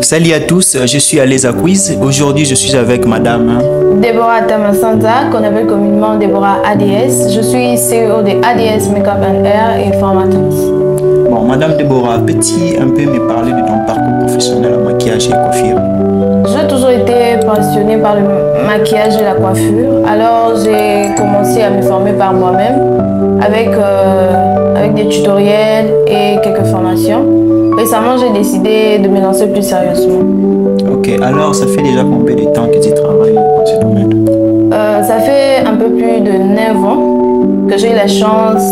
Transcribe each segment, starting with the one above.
Salut à tous, je suis à l'ESA Quiz. Aujourd'hui, je suis avec madame Deborah Tamasanza, qu'on appelle communément Deborah ADS. Je suis CEO de ADS Makeup and Hair et formatrice. Bon, madame Deborah, peux-tu un peu me parler de ton parcours professionnel en maquillage et coiffure? J'ai toujours été passionnée par le maquillage et la coiffure. Alors, j'ai commencé à me former par moi-même avec des tutoriels et quelques formations. Récemment, j'ai décidé de me lancer plus sérieusement. Ok, alors ça fait déjà combien de temps que tu travailles dans ce domaine? Ça fait un peu plus de 9 ans que j'ai eu la chance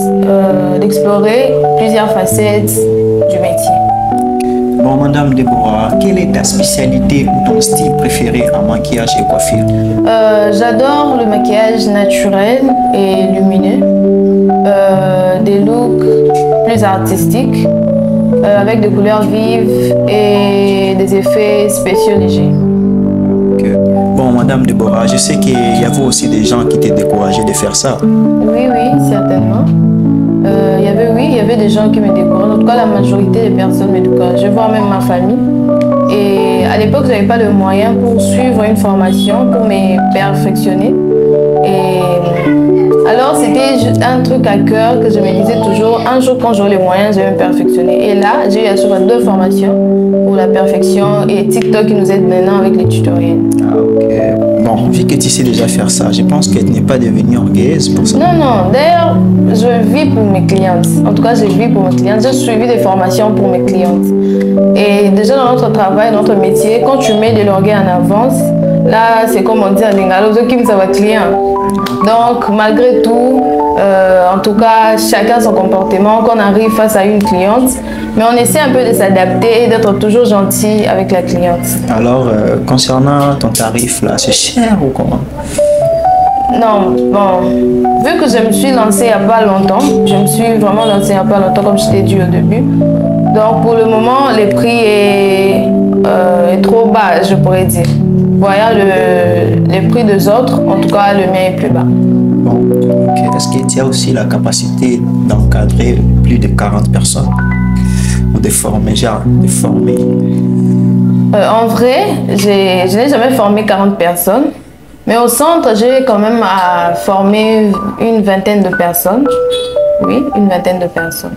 d'explorer plusieurs facettes du métier. Bon, madame Deborah, quelle est ta spécialité ou ton style préféré en maquillage et coiffure? J'adore le maquillage naturel et lumineux, des looks plus artistiques, avec des couleurs vives et des effets spéciaux légers. Okay. Bon, madame Deborah, je sais qu'il y avait aussi des gens qui t'ont découragé de faire ça. Oui, certainement. Il y avait des gens qui me décourageaient. En tout cas, la majorité des personnes me décourageaient, voire même ma famille. Et à l'époque, je n'avais pas le moyen pour suivre une formation, pour me perfectionner. Et alors, c'était juste un truc à cœur que je me disais toujours, un jour quand j'aurai les moyens, je vais me perfectionner. Et là, j'ai eu à suivre 2 formations pour la perfection et TikTok qui nous aide maintenant avec les tutoriels. Ah, ok. Bon, vu que tu sais déjà faire ça, je pense que tu n'es pas devenue orgueilleuse pour ça. Non. D'ailleurs, je vis pour mes clientes. En tout cas, je vis pour mes clientes. J'ai suivi des formations pour mes clientes. Et déjà dans notre travail, dans notre métier, quand tu mets de l'orgueil en avance, là, c'est comme on dit en lingala, qui me savent client. Donc, malgré tout, en tout cas, chacun son comportement, quand on arrive face à une cliente, mais on essaie un peu de s'adapter et d'être toujours gentil avec la cliente. Alors, concernant ton tarif, là, c'est cher ou comment? Non, bon, vu que je me suis lancée il n'y a pas longtemps, je me suis vraiment lancée il n'y a pas longtemps, comme je t'ai dit au début. Donc, pour le moment, le prix est trop bas, je pourrais dire. Voyant le prix des autres, en tout cas, le mien est plus bas. Bon, ok. Est-ce que tu as aussi la capacité d'encadrer plus de 40 personnes ou de former, En vrai, je n'ai jamais formé 40 personnes, mais au centre, j'ai quand même formé une vingtaine de personnes. Oui, une vingtaine de personnes.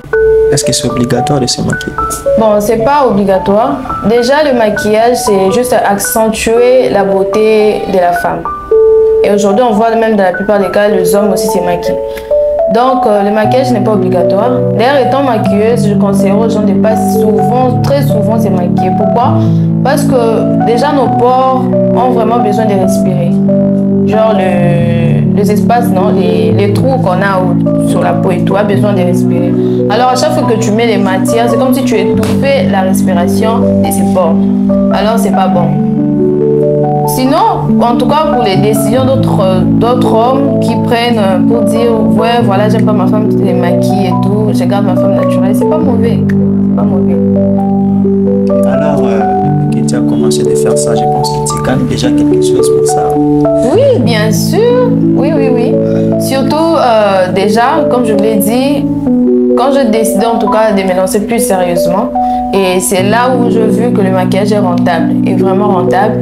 Est-ce que c'est obligatoire de se maquiller? Bon, c'est pas obligatoire. Déjà, le maquillage, c'est juste accentuer la beauté de la femme. Et aujourd'hui, on voit même dans la plupart des cas, les hommes aussi se maquillent. Donc, le maquillage n'est pas obligatoire. D'ailleurs, étant maquilleuse, je conseille aux gens de pas très souvent se maquiller. Pourquoi? Parce que déjà, nos pores ont vraiment besoin de respirer. Genre, les espaces, non, les trous qu'on a sur la peau et tout, a besoin de respirer. Alors, à chaque fois que tu mets les matières, c'est comme si tu étouffais la respiration de ces pores. Alors, c'est pas bon. Sinon, en tout cas, pour les décisions d'autres hommes qui prennent pour dire, ouais, voilà, j'aime pas ma femme qui se maquille et tout, je garde ma femme naturelle, c'est pas mauvais. C'est pas mauvais. Alors, que tu as commencé de faire ça, je pense que tu gagnes déjà quelque chose pour ça. Oui, bien sûr. Oui. Surtout, déjà, comme je vous l'ai dit, quand j'ai décidé en tout cas de me lancer plus sérieusement, et c'est là où j'ai vu que le maquillage est rentable, est vraiment rentable.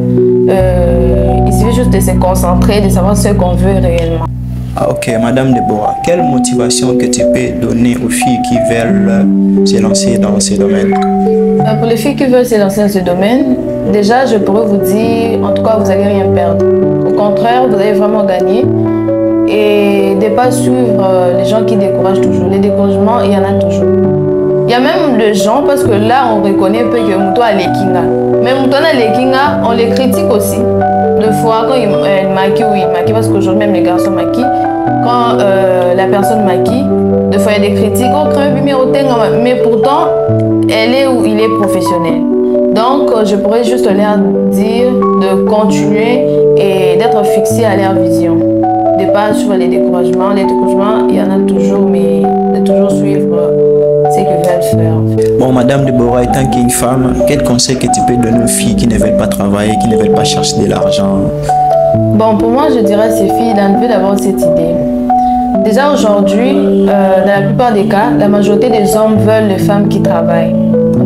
Il suffit juste de se concentrer, de savoir ce qu'on veut réellement. Ah, ok, madame Deborah, quelle motivation que tu peux donner aux filles qui veulent se lancer dans ce domaine? Pour les filles qui veulent se lancer dans ce domaine, déjà je pourrais vous dire, en tout cas vous n'allez rien perdre. Au contraire, vous allez vraiment gagner. Et de ne pas suivre les gens qui découragent toujours. Les découragements, il y en a toujours. Il y a même des gens, parce que là on reconnaît un peu que Mouto a les kinga. Mais Mouto a les kinga, on les critique aussi. Deux fois, quand il maquille ou il maquille, parce qu'aujourd'hui même les garçons maquillent, quand la personne maquille, deux fois il y a des critiques, oh, mais pourtant, elle est ou il est professionnel. Donc, je pourrais juste leur dire de continuer et d'être fixé à leur vision. De ne pas suivre les découragements. Les découragements, il y en a toujours, mais de toujours suivre ce qu'ils veulent faire. Bon, madame Deborah, étant qu'une femme, quel conseil que tu peux donner aux filles qui ne veulent pas travailler, qui ne veulent pas chercher de l'argent? Bon, pour moi, je dirais à ces filles d'enlever d'abord cette idée. Déjà aujourd'hui, dans la plupart des cas, la majorité des hommes veulent les femmes qui travaillent.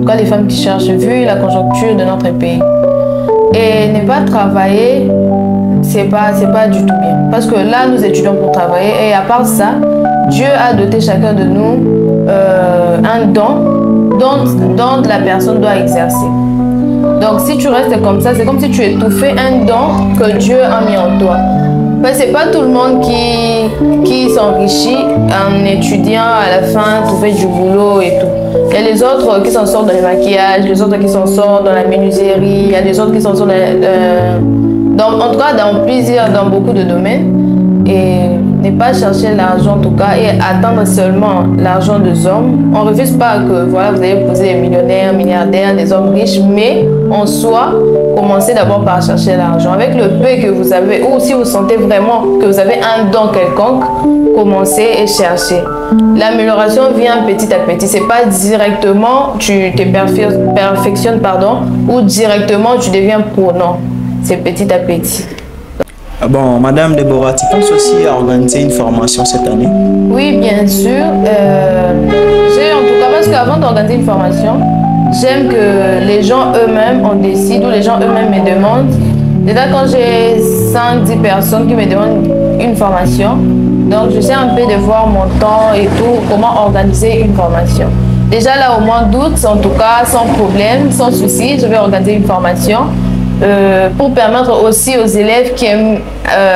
tout cas les femmes qui cherchent, vu la conjoncture de notre pays. Et ne pas travailler, c'est pas du tout bien. Parce que là, nous étudions pour travailler. Et à part ça, Dieu a doté chacun de nous un don dont la personne doit exercer. Donc si tu restes comme ça, c'est comme si tu étouffais un don que Dieu a mis en toi. Ce n'est pas tout le monde qui s'enrichit en étudiant à la fin, trouver du boulot et tout. Il y a les autres qui s'en sortent dans le maquillage, les autres qui s'en sortent dans la menuiserie, il y a les autres qui s'en sortent en tout cas dans beaucoup de domaines. Et ne pas chercher l'argent en tout cas et attendre seulement l'argent des hommes. On ne refuse pas que voilà, vous allez épouser des millionnaires, milliardaires, des hommes riches, mais en soi, commencez d'abord par chercher l'argent. Avec le peu que vous avez, ou si vous sentez vraiment que vous avez un don quelconque, commencez et cherchez. L'amélioration vient petit à petit. C'est pas directement tu te perfectionnes, ou directement tu deviens pro. Non, c'est petit à petit. Bon, Madame Deborah, tu penses aussi à organiser une formation cette année? Oui, bien sûr. J'ai en tout cas, parce qu'avant d'organiser une formation, j'aime que les gens eux-mêmes en décident, ou les gens eux-mêmes me demandent. Déjà, quand j'ai 5-10 personnes qui me demandent une formation, donc j'essaie un peu de voir mon temps et tout, comment organiser une formation. Déjà là, au mois d'août, en tout cas, sans problème, sans souci, je vais organiser une formation. Pour permettre aussi aux élèves qui aiment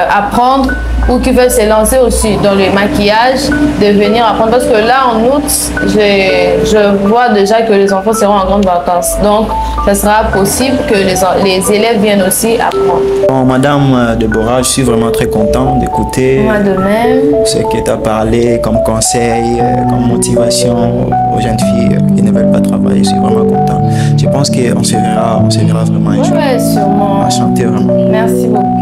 apprendre ou qui veulent se lancer aussi dans le maquillage de venir apprendre. Parce que là, en août, je vois déjà que les enfants seront en grandes vacances. Donc, ça sera possible que les élèves viennent aussi apprendre. Bon, Madame Deborah, je suis vraiment très content d'écouter ce que tu as parlé comme conseil, comme motivation aux jeunes filles qui ne veulent pas travailler. Je suis vraiment content. Je pense qu'on se verra vraiment un jour. Ouais, sûrement. Enchanté vraiment. Merci beaucoup.